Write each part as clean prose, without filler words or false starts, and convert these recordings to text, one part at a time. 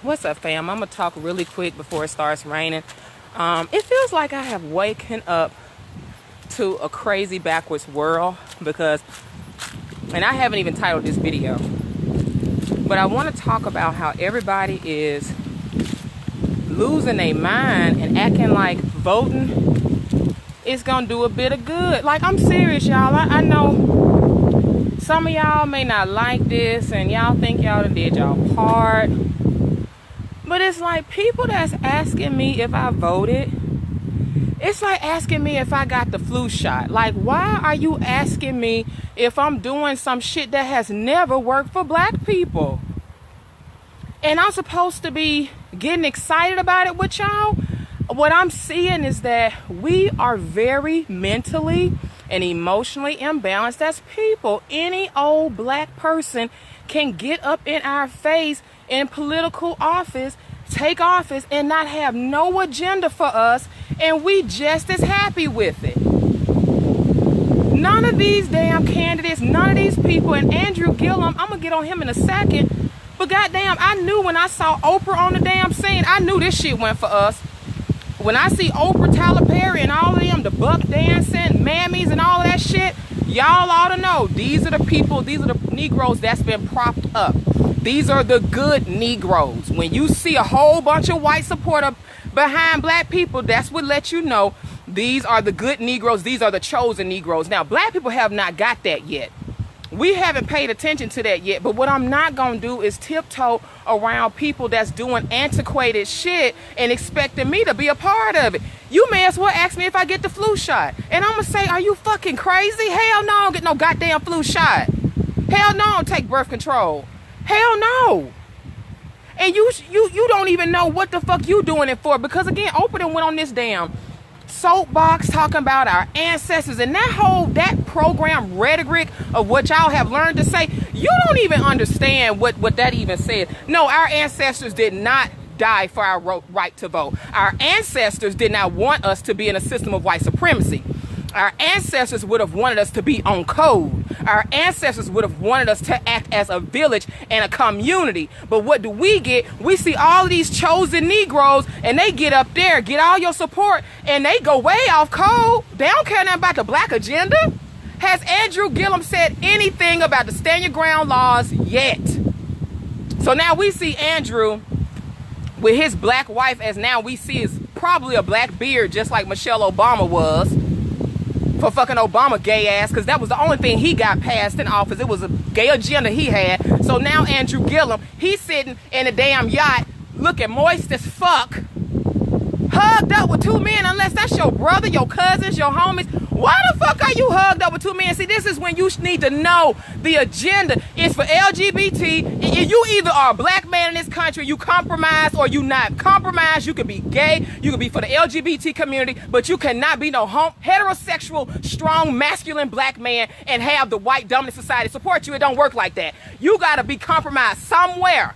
What's up, fam? I'm gonna talk really quick before it starts raining. It feels like I have waken up to a crazy backwards world because, and I haven't even titled this video, but I want to talk about how everybody is losing their mind and acting like voting is gonna do a bit of good. Like, I'm serious, y'all. I know some of y'all may not like this and y'all think y'all done did y'all part. But it's like people that's asking me if I voted. It's like asking me if I got the flu shot. Like, why are you asking me if I'm doing some shit that has never worked for black people? And I'm supposed to be getting excited about it with y'all? What I'm seeing is that we are very mentally and emotionally imbalanced as people. Any old black person can get up in our face in political office, take office, and not have no agenda for us, and we just as happy with it. None of these damn candidates, none of these people, and Andrew Gillum, I'm gonna get on him in a second, but goddamn, I knew when I saw Oprah on the damn scene, I knew this shit went for us. When I see Oprah, Tyler Perry, and all of them, the buck dancing, mammies, and all of that shit, y'all ought to know, these are the people, these are the Negroes that's been propped up. These are the good Negroes. When you see a whole bunch of white support behind black people, that's what lets you know these are the good Negroes. These are the chosen Negroes. Now, black people have not got that yet. We haven't paid attention to that yet. But what I'm not going to do is tiptoe around people that's doing antiquated shit and expecting me to be a part of it. You may as well ask me if I get the flu shot. And I'm going to say, are you fucking crazy? Hell no, I don't get no goddamn flu shot. Hell no, I don't take birth control. Hell no. And you don't even know what the fuck you doing it for, because again, Oprah went on this damn soapbox talking about our ancestors and that program rhetoric of what y'all have learned to say. You don't even understand what that even said. No, our ancestors did not die for our right to vote. Our ancestors did not want us to be in a system of white supremacy. Our ancestors would have wanted us to be on code. Our ancestors would have wanted us to act as a village and a community. But what do we get? We see all of these chosen Negroes, and they get up there, get all your support, and they go way off code. They don't care nothing about the black agenda. Has Andrew Gillum said anything about the stand your ground laws yet? So now we see Andrew with his black wife, as now we see is probably a black beard, just like Michelle Obama was. For fucking Obama gay ass, because that was the only thing he got passed in office. It was a gay agenda he had. So now Andrew Gillum, he's sitting in a damn yacht looking moist as fuck, hugged up with two men, unless that's your brother, your cousins, your homies. Why the fuck are you hugged up with two men? See, this is when you need to know the agenda is for LGBT. You either are a black man in this country, you compromise, or you not compromise. You can be gay, you can be for the LGBT community, but you cannot be no heterosexual, strong, masculine black man and have the white dominant society support you. It don't work like that. You gotta be compromised somewhere.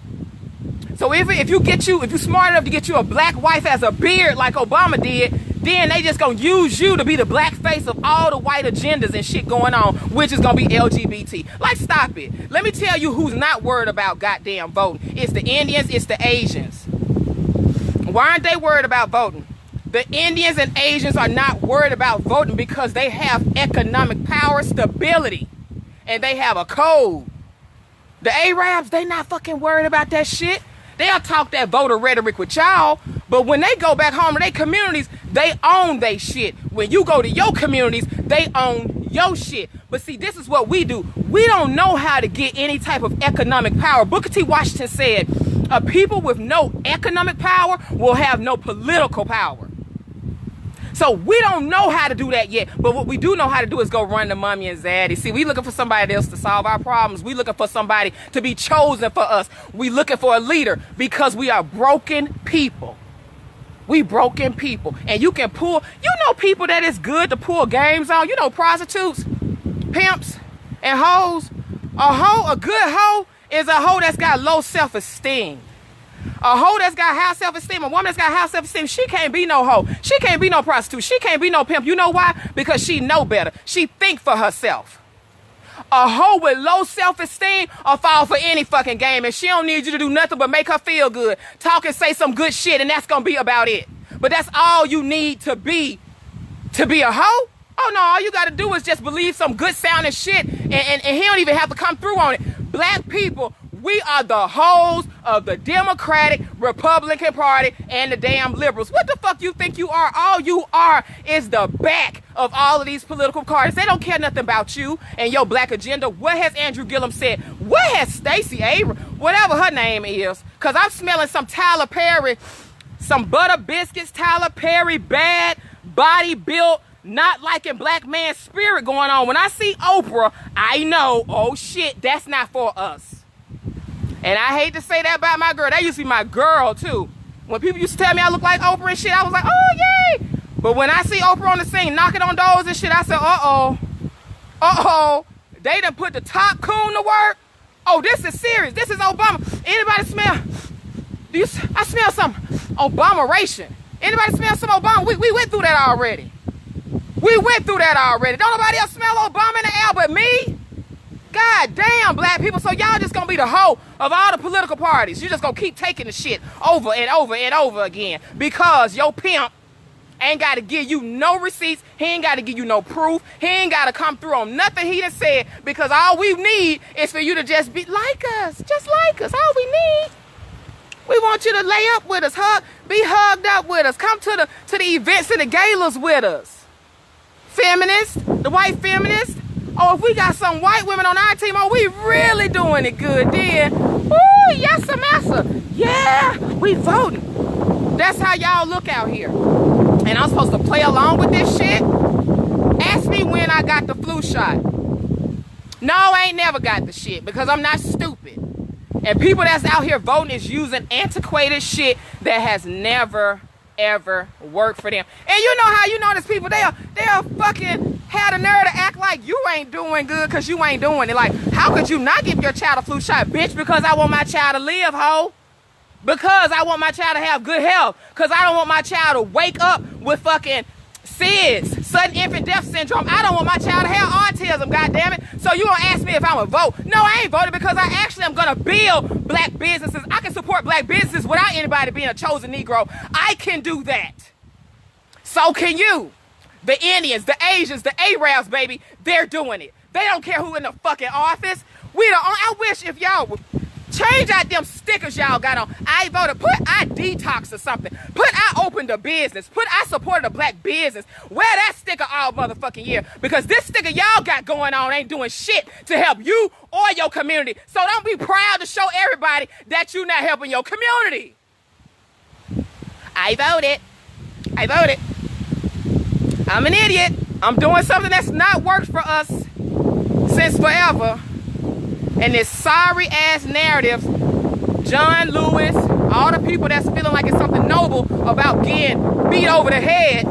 So if you're smart enough to get you a black wife as a beard like Obama did, then they just gonna use you to be the black face of all the white agendas and shit going on, which is gonna be LGBT. Like, stop it. Let me tell you who's not worried about goddamn voting. It's the Indians, it's the Asians. Why aren't they worried about voting? The Indians and Asians are not worried about voting because they have economic power, stability, and they have a code. The Arabs, they not fucking worried about that shit. They'll talk that voter rhetoric with y'all, but when they go back home to their communities, they own they shit. When you go to your communities, they own your shit. But see, this is what we do. We don't know how to get any type of economic power. Booker T. Washington said, a people with no economic power will have no political power. So we don't know how to do that yet, but what we do know how to do is go run to mommy and daddy. See, we looking for somebody else to solve our problems. We looking for somebody to be chosen for us. We looking for a leader because we are broken people. We broken people. And you can pull, people that is good to pull games on. Prostitutes, pimps, and hoes. A good hoe is a hoe that's got low self-esteem. A hoe that's got high self-esteem, a woman that's got high self-esteem, she can't be no hoe. She can't be no prostitute. She can't be no pimp. You know why? Because she know better. She think for herself. A hoe with low self-esteem will fall for any fucking game, and she don't need you to do nothing but make her feel good. Talk and say some good shit, and that's gonna be about it. But that's all you need to be a hoe? Oh no, all you gotta do is just believe some good sounding shit, and he don't even have to come through on it. Black people, we are the hoes of the Democratic, Republican Party, and the damn liberals. What the fuck you think you are? All you are is the back of all of these political parties. They don't care nothing about you and your black agenda. What has Andrew Gillum said? What has Stacey Abrams, whatever her name is? Because I'm smelling some Tyler Perry, some butter biscuits, Tyler Perry, bad, body built, not liking black man spirit going on. When I see Oprah, I know, oh shit, that's not for us. And I hate to say that about my girl. That used to be my girl, too. When people used to tell me I look like Oprah and shit, I was like, oh, yay. But when I see Oprah on the scene knocking on doors and shit, I said, uh-oh. Uh-oh. They done put the top coon to work. Oh, this is serious. This is Obama. Anybody smell? I smell some Obama-ration. Anybody smell some Obama? We went through that already. We went through that already. Don't nobody else smell Obama in the air but me? God damn, black people. So y'all just gonna be the hoe of all the political parties. You just gonna keep taking the shit over and over and over again because your pimp ain't gotta give you no receipts. He ain't gotta give you no proof. He ain't gotta come through on nothing he done said, because all we need is for you to just be like us. Just like us. All we need. We want you to lay up with us, be hugged up with us. Come to the events and the galas with us. Feminists, the white feminists. Oh, if we got some white women on our team, oh, we really doing it good then. Ooh, yes, massa. Yeah, we voting. That's how y'all look out here. And I'm supposed to play along with this shit? Ask me when I got the flu shot. No, I ain't never got the shit because I'm not stupid. And people that's out here voting is using antiquated shit that has never, ever worked for them. And you know how you know these people, they'll fucking had a nerve to act like you ain't doing good because you ain't doing it. Like, how could you not give your child a flu shot? Bitch, because I want my child to live, ho. Because I want my child to have good health. Because I don't want my child to wake up with fucking SIDS, sudden infant death syndrome. I don't want my child to have autism, goddammit. So you gonna ask me if I'm a vote? No, I ain't voting because I actually am gonna build black businesses. I can support black businesses without anybody being a chosen Negro. I can do that. So can you. The Indians, the Asians, the Arabs, baby, they're doing it. They don't care who in the fucking office. I wish if y'all would change out them stickers y'all got on. I voted. Put I detox or something. Put I opened a business. Put I supported a black business. Wear that sticker all motherfucking year. Because this sticker y'all got going on ain't doing shit to help you or your community. So don't be proud to show everybody that you're not helping your community. I voted. I voted. I'm an idiot. I'm doing something that's not worked for us since forever. And this sorry ass narrative, John Lewis, all the people that's feeling like it's something noble about getting beat over the head.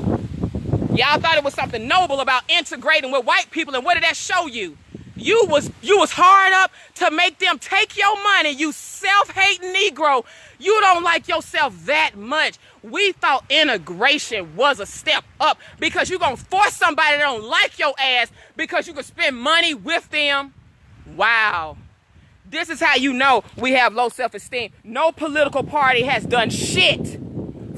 Y'all thought it was something noble about integrating with white people, and what did that show you? You was hard up to make them take your money, you self-hating Negro. You don't like yourself that much. We thought integration was a step up because you're going to force somebody that don't like your ass because you can spend money with them. Wow. This is how you know we have low self-esteem. No political party has done shit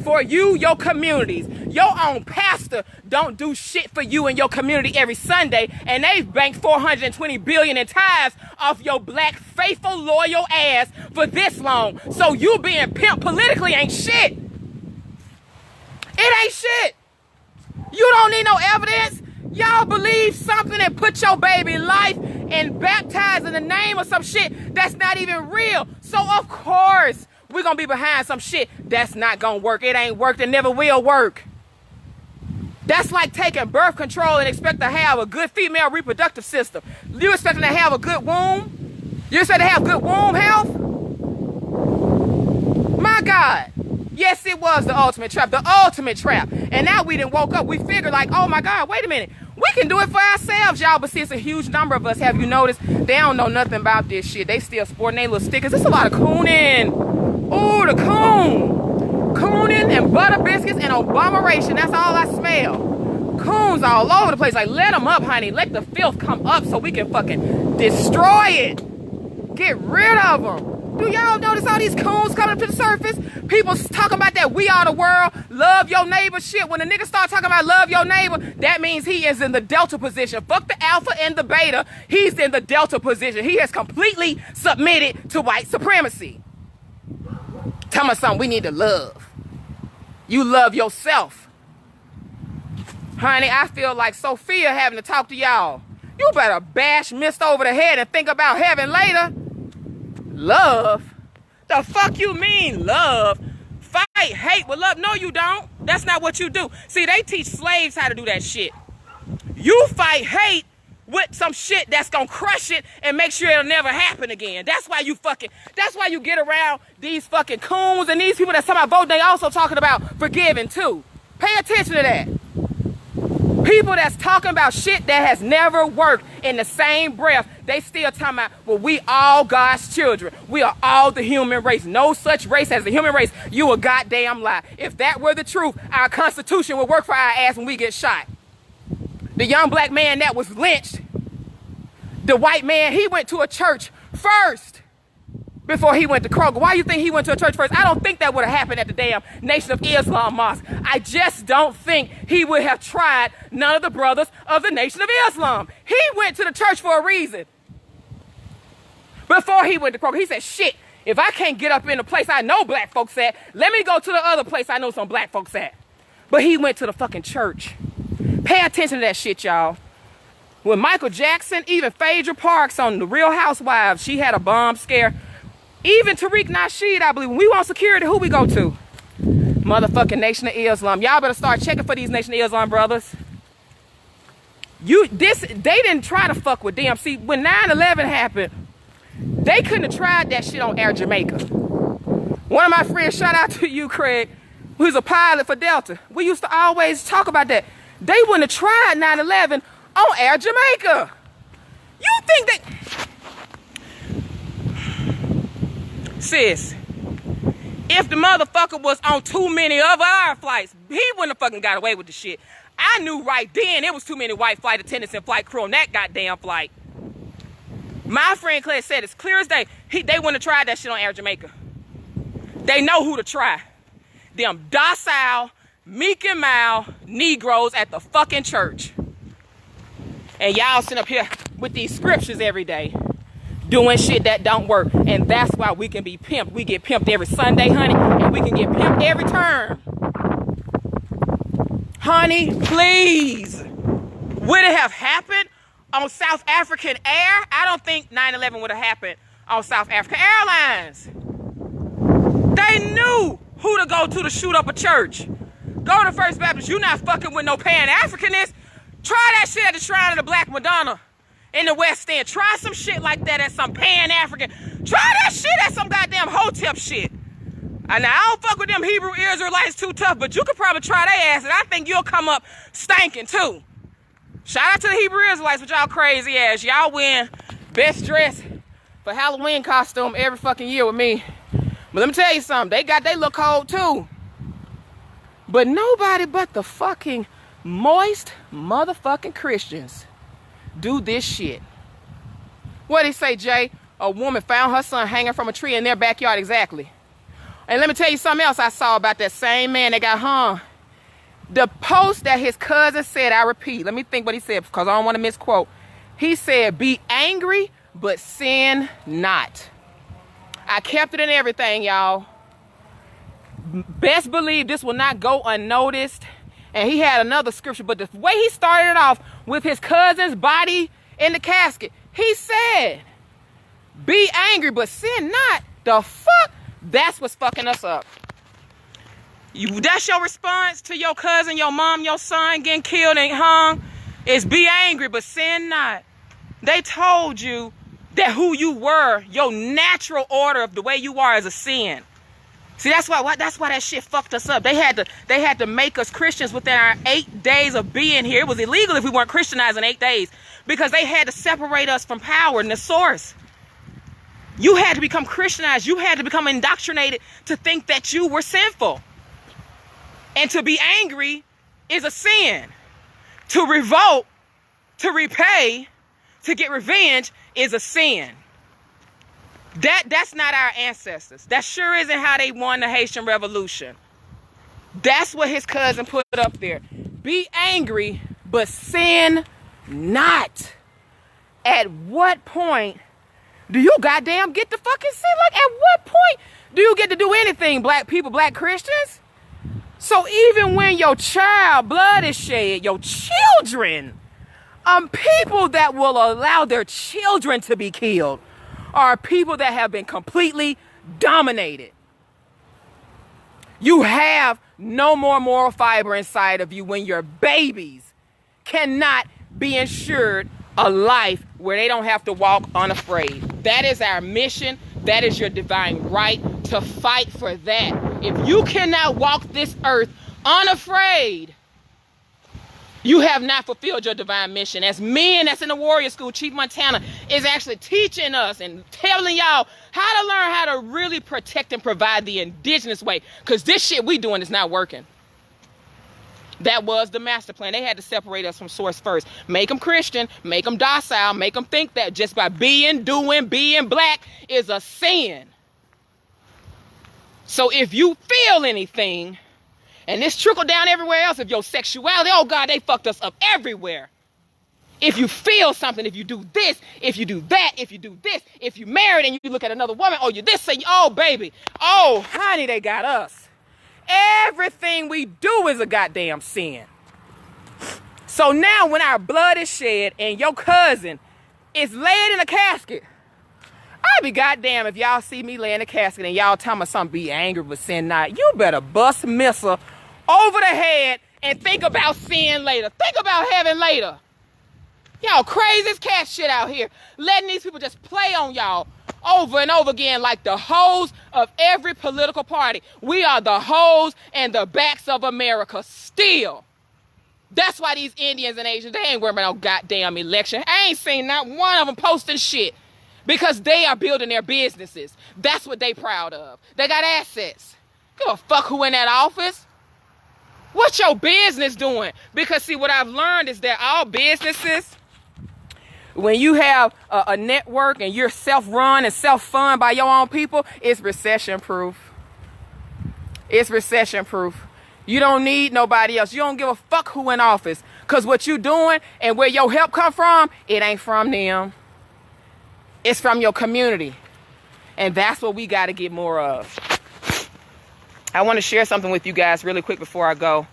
for you, your communities. Your own pastor don't do shit for you and your community every Sunday, and they've banked $420 billion in tithes off your black, faithful, loyal ass for this long. So you being pimp politically ain't shit. It ain't shit. You don't need no evidence. Y'all believe something and put your baby life and baptize in the name of some shit that's not even real. So of course we're gonna be behind some shit that's not gonna work. It ain't worked and never will work. That's like taking birth control and expect to have a good female reproductive system. You expecting to have a good womb? You expect to have good womb health? My God. Yes, it was the ultimate trap. The ultimate trap. And now we done woke up. We figured like, oh my God, wait a minute. We can do it for ourselves, y'all. But see, it's a huge number of us. Have you noticed? They don't know nothing about this shit. They still sporting their little stickers. It's a lot of cooning. Ooh, the coon. Cooning and butter biscuits and Obama-ration. That's all I smell. coons all over the place. Like, let them up, honey. Let the filth come up so we can fucking destroy it. Get rid of them. Do y'all notice all these coons coming to the surface? People talking about that we are the world, love your neighbor shit. When the nigga start talking about love your neighbor, that means he is in the delta position. Fuck the alpha and the beta. He's in the delta position. He has completely submitted to white supremacy. Tell me something we need to love. You love yourself. Honey, I feel like Sophia having to talk to y'all. You better bash mist over the head and think about heaven later. Love? The fuck you mean love? Fight hate with love? No, you don't. That's not what you do. See, they teach slaves how to do that shit. You fight hate with some shit that's gonna crush it and make sure it'll never happen again. That's why you get around these fucking coons and these people that's talking about vote. They also talking about forgiving too. Pay attention to that. People that's talking about shit that has never worked in the same breath, they still talking about, well, we all God's children. We are all the human race. No such race as the human race. You a goddamn lie. If that were the truth, our Constitution would work for our ass when we get shot. The young black man that was lynched, the white man, he went to a church first before he went to Kroger. Why you think he went to a church first? I don't think that would have happened at the damn Nation of Islam mosque. I just don't think he would have tried none of the brothers of the Nation of Islam. He went to the church for a reason. Before he went to Kroger, he said, shit, if I can't get up in the place I know black folks at, let me go to the other place I know some black folks at. But he went to the fucking church. Pay attention to that shit, y'all. When Michael Jackson, even Phaedra Parks on The Real Housewives, she had a bomb scare. Even Tariq Nasheed, I believe, when we want security, who we go to? Motherfucking Nation of Islam. Y'all better start checking for these Nation of Islam brothers. They didn't try to fuck with them. See, when 9/11 happened, they couldn't have tried that shit on Air Jamaica. One of my friends, shout out to you, Craig, who's a pilot for Delta. We used to always talk about that. They wouldn't have tried 9/11 on Air Jamaica. You think that... Sis, if the motherfucker was on too many of our flights, he wouldn't have fucking got away with the shit. I knew right then it was too many white flight attendants and flight crew on that goddamn flight. My friend Claire said it's clear as day. They wouldn't have tried that shit on Air Jamaica. They know who to try. Them docile, meek and mild Negroes at the fucking church. And y'all sit up here with these scriptures every day, doing shit that don't work. And that's why we can be pimped. We get pimped every Sunday, honey, and we can get pimped every term. Honey, please. Would it have happened on South African Air? I don't think 9/11 would have happened on South African Airlines. They knew who to go to shoot up a church. Go to First Baptist. You not fucking with no Pan-Africanist. Try that shit at the Shrine of the Black Madonna in the West End. Try some shit like that at some Pan-African. Try that shit at some goddamn Hotep shit. And now, I don't fuck with them Hebrew Israelites too tough, but you could probably try their ass, and I think you'll come up stinking too. Shout out to the Hebrew Israelites with y'all crazy ass. Y'all win best dress for Halloween costume every fucking year with me. But let me tell you something. They got they look cold too. But nobody but the fucking moist motherfucking Christians do this shit. What'd he say, Jay? A woman found her son hanging from a tree in their backyard. Exactly. And let me tell you something else I saw about that same man that got hung. The post that his cousin said, I repeat, let me think what he said because I don't want to misquote. He said, be angry, but sin not. I kept it in everything, y'all. Best believe this will not go unnoticed. And he had another scripture, but the way he started it off with his cousin's body in the casket, he said, be angry, but sin not. The fuck? That's what's fucking us up. That's your response to your cousin, your mom, your son getting killed and hung, is be angry, but sin not. They told you that who you were, your natural order of the way you are, is a sin. See, that's why that shit fucked us up. They had to make us Christians within our 8 days of being here. It was illegal if we weren't Christianized in 8 days because they had to separate us from power and the source. You had to become Christianized. You had to become indoctrinated to think that you were sinful. And to be angry is a sin. To revolt, to repay, to get revenge is a sin. That's not our ancestors. That sure isn't how they won the Haitian Revolution. That's what his cousin put up there. Be angry, but sin not. At what point do you goddamn get to fucking sin? Like, at what point do you get to do anything, black people, black Christians? So even when your child blood is shed, your children, people that will allow their children to be killed are people that have been completely dominated. You have no more moral fiber inside of you when your babies cannot be ensured a life where they don't have to walk unafraid. That is our mission. That is your divine right to fight for that. If you cannot walk this earth unafraid, you have not fulfilled your divine mission. As men that's in the warrior school, Chief Montana is actually teaching us and telling y'all how to learn how to really protect and provide the indigenous way. Because this shit we doing is not working. That was the master plan. They had to separate us from source first. Make them Christian, make them docile, make them think that just by being black is a sin. So if you feel anything, and this trickled down everywhere else, if your sexuality, oh God, they fucked us up everywhere. If you feel something, if you do this, if you do that, if you do this, if you married and you look at another woman, oh, you this, and oh, baby, oh, honey, they got us. Everything we do is a goddamn sin. So now when our blood is shed and your cousin is laid in a casket, I'd be goddamn if y'all see me lay in a casket and y'all tell me something, be angry but sin not. You better bust a missile over the head and think about sin later. Think about heaven later. Y'all crazy as cat shit out here. Letting these people just play on y'all over and over again like the hoes of every political party. We are the hoes and the backs of America still. That's why these Indians and Asians, they ain't worried about no goddamn election. I ain't seen not one of them posting shit because they are building their businesses. That's what they proud of. They got assets. Give a fuck who in that office. What's your business doing? Because see, what I've learned is that all businesses, when you have a network and you're self-run and self-fund by your own people, it's recession-proof. It's recession-proof. You don't need nobody else. You don't give a fuck who in office. Because what you doing and where your help come from, it ain't from them. It's from your community. And that's what we got to get more of. I want to share something with you guys really quick before I go.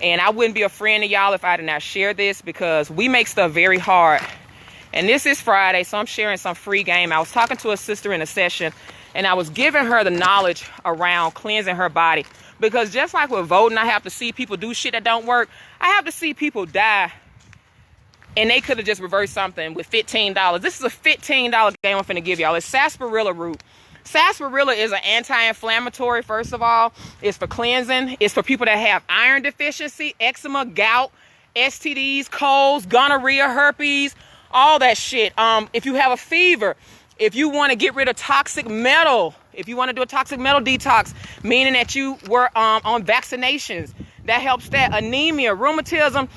And I wouldn't be a friend to y'all if I did not share this because we make stuff very hard. And this is Friday, so I'm sharing some free game. I was talking to a sister in a session, and I was giving her the knowledge around cleansing her body. Because just like with voting, I have to see people do shit that don't work. I have to see people die. And they could have just reversed something with $15. This is a $15 game I'm finna give y'all. It's sarsaparilla root. Sarsaparilla is an anti-inflammatory, first of all. It's for cleansing. It's for people that have iron deficiency, eczema, gout, STDs, colds, gonorrhea, herpes, all that shit. If you have a fever, if you want to get rid of toxic metal, if you want to do a toxic metal detox, meaning that you were on vaccinations, that helps that. Anemia, rheumatism.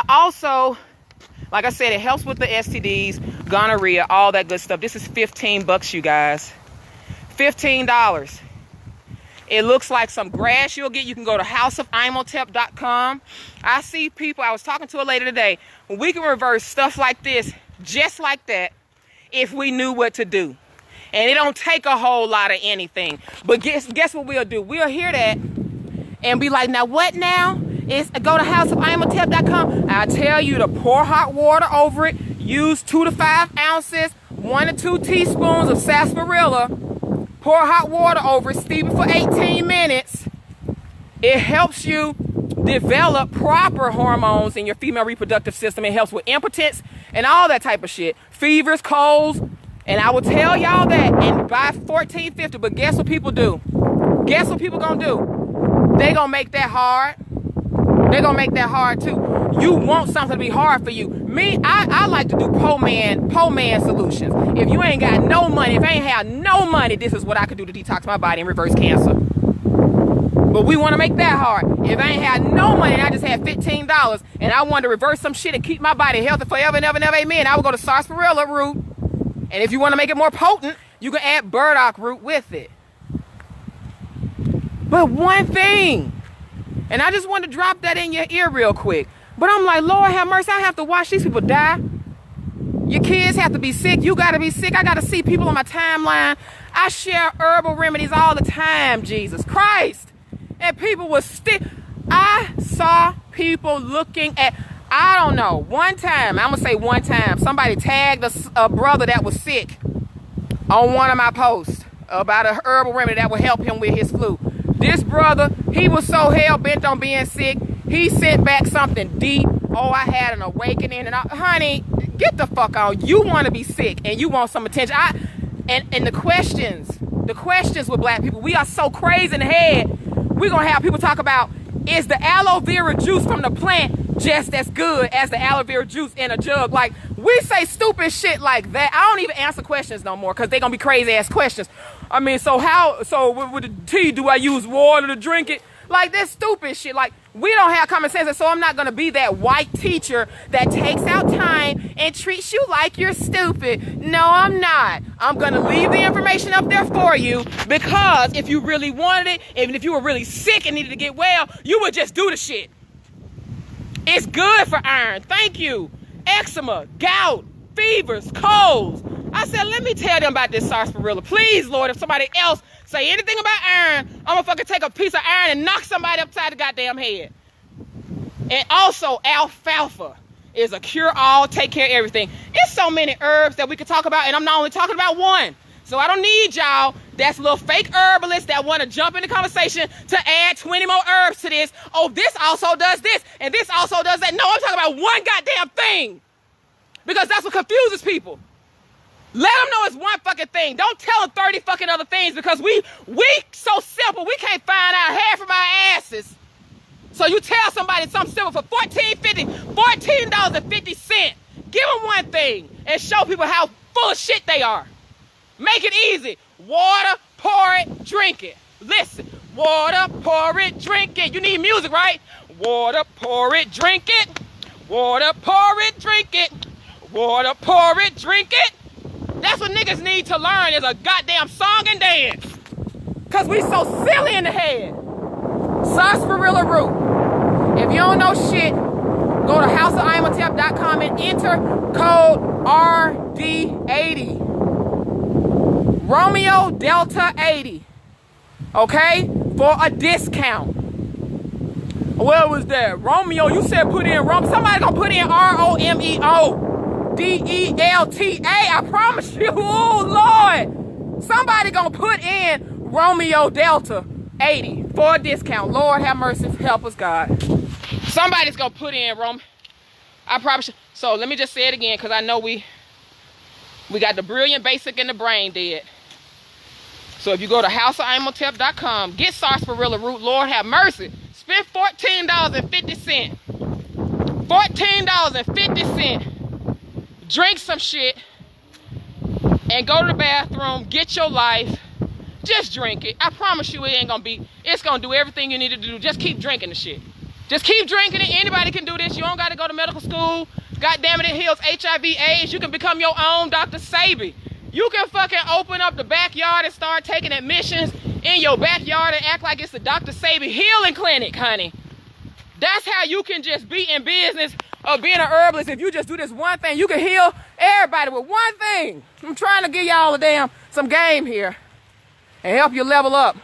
Also, like I said, it helps with the STDs, gonorrhea, all that good stuff. This is $15, you guys. $15. It looks like some grass you'll get. You can go to houseofimotep.com. I see people, I was talking to a lady today, we can reverse stuff like this, just like that, if we knew what to do. And it don't take a whole lot of anything. But guess what we'll do? We'll hear that and be like, now what now? It's go to houseofimotep.com. I tell you to pour hot water over it. Use 2 to 5 ounces, 1 to 2 teaspoons of sarsaparilla. Pour hot water over it, steep it for 18 minutes. It helps you develop proper hormones in your female reproductive system. It helps with impotence and all that type of shit. Fevers, colds. And I will tell y'all that and by $14.50. But guess what people do? Guess what people gonna do? They gonna make that hard. They gonna make that hard too. You want something to be hard for you. Me, I like to do po man solutions. If you ain't got no money, if I ain't have no money, this is what I could do to detox my body and reverse cancer. But we want to make that hard. If I ain't had no money and I just had $15 and I wanted to reverse some shit and keep my body healthy forever and ever and ever, amen, I would go to sarsaparilla root. And if you want to make it more potent, you can add burdock root with it. But one thing, and I just want to drop that in your ear real quick. But I'm like, Lord have mercy, I have to watch these people die. Your kids have to be sick. You got to be sick. I got to see people on my timeline. I share herbal remedies all the time, Jesus Christ. And people were still, I saw people looking at, I don't know, one time, I'm going to say one time, somebody tagged a brother that was sick on one of my posts about a herbal remedy that would help him with his flu. This brother, he was so hell-bent on being sick, he sent back something deep. Oh, I had an awakening. And honey, get the fuck on. You want to be sick and you want some attention. And the questions with black people, we are so crazy in the head. We're going to have people talk about, is the aloe vera juice from the plant just as good as the aloe vera juice in a jug? Like, we say stupid shit like that. I don't even answer questions no more because they're going to be crazy ass questions. I mean, so with the tea, do I use water to drink it? Like, this stupid shit. Like, we don't have common sense, and so I'm not going to be that white teacher that takes out time and treats you like you're stupid. No, I'm not. I'm going to leave the information up there for you, because if you really wanted it, even if you were really sick and needed to get well, you would just do the shit. It's good for iron. Thank you. Eczema, gout, fevers, colds. I said, let me tell them about this sarsaparilla. Please, Lord, if somebody else say anything about iron, I'm gonna fucking take a piece of iron and knock somebody upside the goddamn head. And also, alfalfa is a cure-all, take care of everything. It's so many herbs that we could talk about, and I'm not only talking about one. So I don't need y'all that's little fake herbalists that want to jump in the conversation to add 20 more herbs to this. Oh, this also does this, and this also does that. No, I'm talking about one goddamn thing, because that's what confuses people. Let them know it's one fucking thing. Don't tell them 30 fucking other things, because we so simple, we can't find out half of our asses. So you tell somebody something simple for $14.50. Give them one thing and show people how full of shit they are. Make it easy. Water, pour it, drink it. Listen, water, pour it, drink it. You need music, right? Water, pour it, drink it. Water, pour it, drink it. Water, pour it, drink it. That's what niggas need to learn, is a goddamn song and dance. Because we so silly in the head. Sarsaparilla root. If you don't know shit, go to houseofimhotep.com and enter code RD80. Romeo Delta 80. Okay? For a discount. What was that? Romeo, you said put in Romeo. Somebody gonna put in ROMEO. DELTA, I promise you. Oh Lord, somebody gonna put in Romeo Delta 80 for a discount. Lord have mercy, help us God. Somebody's gonna put in I promise you. So let me just say it again, because I know we got the brilliant basic and the brain dead. So if you go to houseofimhotep.com, get sarsaparilla root, Lord have mercy, spend $14.50. $14.50. Drink some shit and go to the bathroom, get your life. Just drink it. I promise you it's gonna do everything you need to do. Just keep drinking the shit. Just keep drinking it. Anybody can do this. You don't gotta go to medical school. God damn it, it heals HIV, AIDS. You can become your own Dr. Sabi. You can fucking open up the backyard and start taking admissions in your backyard and act like it's the Dr. Sabi healing clinic, honey. That's how you can just be in business of being an herbalist. If you just do this one thing, you can heal everybody with one thing. I'm trying to give y'all some game here and help you level up.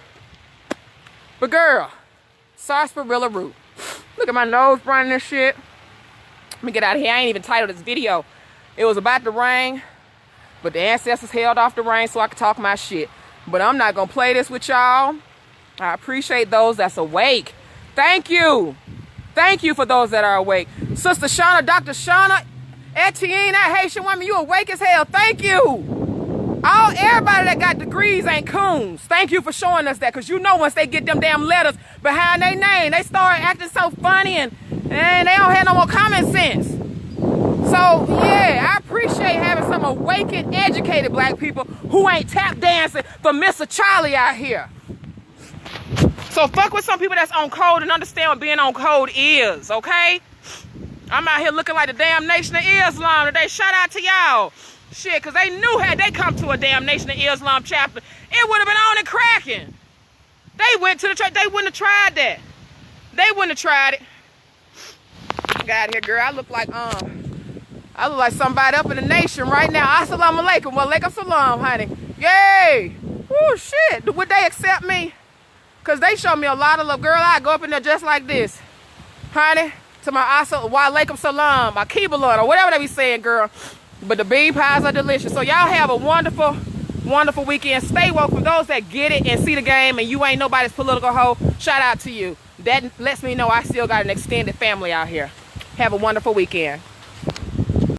But girl, sarsaparilla root. Look at my nose running and shit. Let me get out of here. I ain't even titled this video. It was about to rain, but the ancestors held off the rain so I could talk my shit. But I'm not gonna play this with y'all. I appreciate those that's awake. Thank you. Thank you for those that are awake. Sister Shauna, Dr. Shauna, Etienne, that Haitian woman, you awake as hell. Thank you. Everybody that got degrees ain't coons. Thank you for showing us that, because you know once they get them damn letters behind their name, they start acting so funny and they don't have no more common sense. So, yeah, I appreciate having some awakened, educated black people who ain't tap dancing for Mr. Charlie out here. So So fuck with some people that's on code and understand what being on code is, okay? I'm out here looking like the damn Nation of Islam today. Shout out to y'all. Shit, because they knew had they come to a damn Nation of Islam chapter, it would have been on and cracking. They went to the church. They wouldn't have tried that. They wouldn't have tried it. Get out of here, girl. I look like somebody up in the nation right now. Assalamu alaikum. Wa alaikum salam, honey. Yay. Oh, shit. Would they accept me? Because they show me a lot of love. Girl, I go up in there just like this. Honey, to my wa alaikum salam, my Kibalot, or whatever they be saying, girl. But the bean pies are delicious. So y'all have a wonderful, wonderful weekend. Stay woke. For those that get it and see the game and you ain't nobody's political hoe, shout out to you. That lets me know I still got an extended family out here. Have a wonderful weekend.